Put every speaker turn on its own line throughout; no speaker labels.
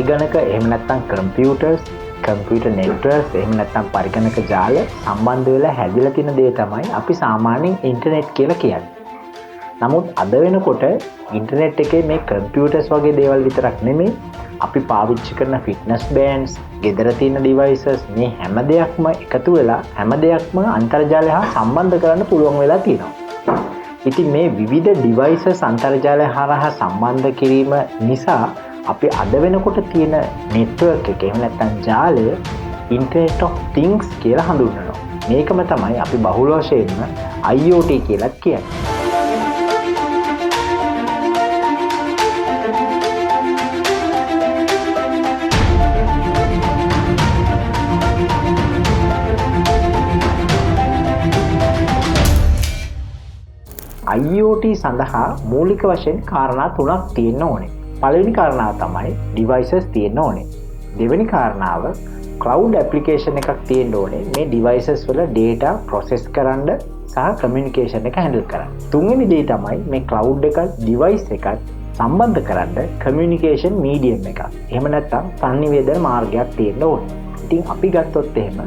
පරිගණක එහෙම නැත්නම් කම්පියුටර්ස්, කම්පියුටර් නෙට්වර්ක්ස් එහෙම නැත්නම් පරිගණක ජාල සම්බන්ධ වෙලා හැදිලා තියෙන දේ තමයි අපි සාමාන්‍යයෙන් ඉන්ටර්නෙට් කියලා කියන්නේ. නමුත් අද වෙනකොට ඉන්ටර්නෙට් එකේ මේ කම්පියුටර්ස් වගේ දේවල් විතරක් නෙමෙයි අපි පාවිච්චි කරන ෆිට්නස් බෑන්ඩ්ස්, ගෙදර තියෙන ඩිවයිසස් මේ හැම දෙයක්ම එකතු වෙලා හැම දෙයක්ම අන්තර්ජාලය හා සම්බන්ධ කරන්න පුළුවන් වෙලා තියෙනවා. ඉතින් මේ විවිධ ඩිවයිසස් අන්තර්ජාලය හරහා සම්බන්ධ කිරීම නිසා අපි අද වෙනකොට තියෙන නෙට්වර්ක් එක එහෙම නැත්නම් ජාලය Internet of Things කියලා හඳුන්වනවා. මේකම තමයි අපි බහුල වශයෙන්ම IoT කියලා කියන්නේ. IoT සඳහා මූලික වශයෙන් කාරණා තුනක් තියෙන්න ඕනේ. පළවෙනි කාරණාව තමයි devices තියෙන්න ඕනේ. දෙවෙනි කාරණාව cloud application එකක් තියෙන්න ඕනේ. මේ devices වල data process කරන්න සහ communication එක handle කරන්න. තුන්වෙනි දේ තමයි මේ cloud එකත් device එකත් සම්බන්ධ කරන්න communication medium එකක්. එහෙම නැත්නම් සංනිවේදන මාර්ගයක් තියෙන්න ඕනේ. ඉතින් අපි ගත්තොත් එහෙම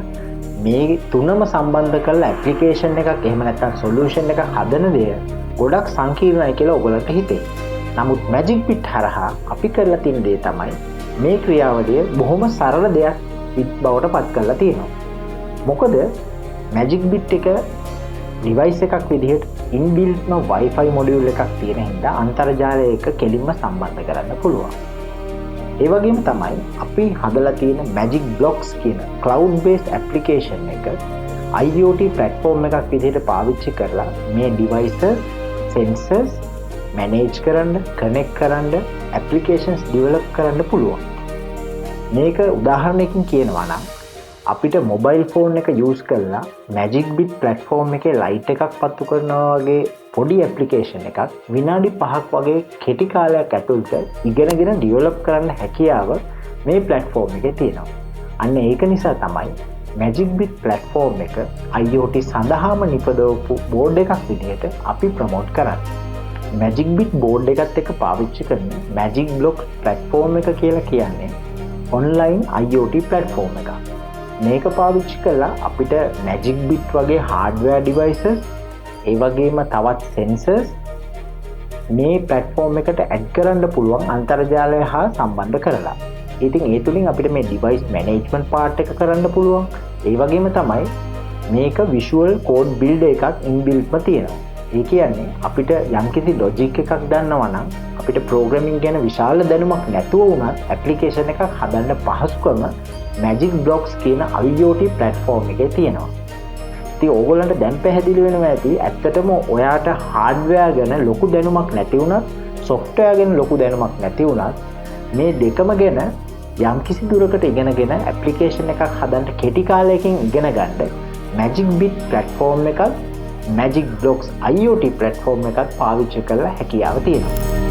මේ තුනම සම්බන්ධ කරලා application එකක් එහෙම නැත්නම් solution එකක් හදන දේ ගොඩක් සංකීර්ණයි කියලා ඔයගොල්ලන්ට හිතේ. නමුත් Magibit හරහා අපි කරලා තියෙන දේ තමයි මේ ක්‍රියාවලිය බොහොම සරල දෙයක් බවට පත් කරලා තියෙනවා. මොකද Magibit එක device එකක් විදිහට inbuilt Wi-Fi module එකක් තියෙන හින්දා අන්තර්ජාලය එක්ක කෙලින්ම සම්බන්ධ කරන්න පුළුවන්. ඒ වගේම තමයි අපි හදලා තියෙන Magic Blocks කියන cloud based application එක IoT platform එකක් විදිහට පාවිච්චි කරලා මේ devices, sensors manage කරන්න, connect කරන්න, applications develop කරන්න පුළුවන්. මේක උදාහරණයකින් කියනවා නම් අපිට mobile phone එක use කරලා Magibit platform එකේ light එකක් පත්තු කරනවා වගේ පොඩි application එකක් විනාඩි 5ක් වගේ කෙටි කාලයක් ඇතුළත ඉගෙනගෙන develop කරන්න හැකියාව මේ platform එකේ තියෙනවා. අන්න ඒක නිසා තමයි Magibit platform එක IoT සඳහාම නිපදවපු board එකක් විදිහට අපි promote කරන්නේ. Magibit board එකත් එක්ක පාවිච්චි කරන Magic Block platform එක කියලා කියන්නේ online IoT platform එකක්. මේක පාවිච්චි කරලා අපිට Magibit වගේ hardware devices ඒ වගේම තවත් sensors මේ platform එකට add කරන්න පුළුවන් අන්තර්ජාලය හා සම්බන්ධ කරලා. ඉතින් ඒ තුලින් අපිට මේ device management part එක කරන්න පුළුවන්. ඒ වගේම තමයි මේක visual code build එකක් inbuilt තියෙනවා. ඒ කියන්නේ අපිට යම්කිසි logic එකක් දන්නවා නම් අපිට programming ගැන විශාල දැනුමක් නැතුව වුණත් application එකක් හදන්න පහසුකම Magic Blocks කියන IoT platform එකේ තියෙනවා. ඉතින් ඕගොල්ලන්ට දැන් පැහැදිලි වෙනවා ඇති ඇත්තටම ඔයාට hardware ගැන ලොකු දැනුමක් නැති වුණත් software ගැන ලොකු දැනුමක් නැති වුණත් මේ දෙකම ගැන යම්කිසි දුරකට ඉගෙනගෙන application එකක් හදන්න කෙටි කාලයකින් ඉගෙන ගන්න Magibit platform එකත් Magic Blocks IoT platform එකත් පාවිච්චි කරලා හැකියාව තියෙනවා.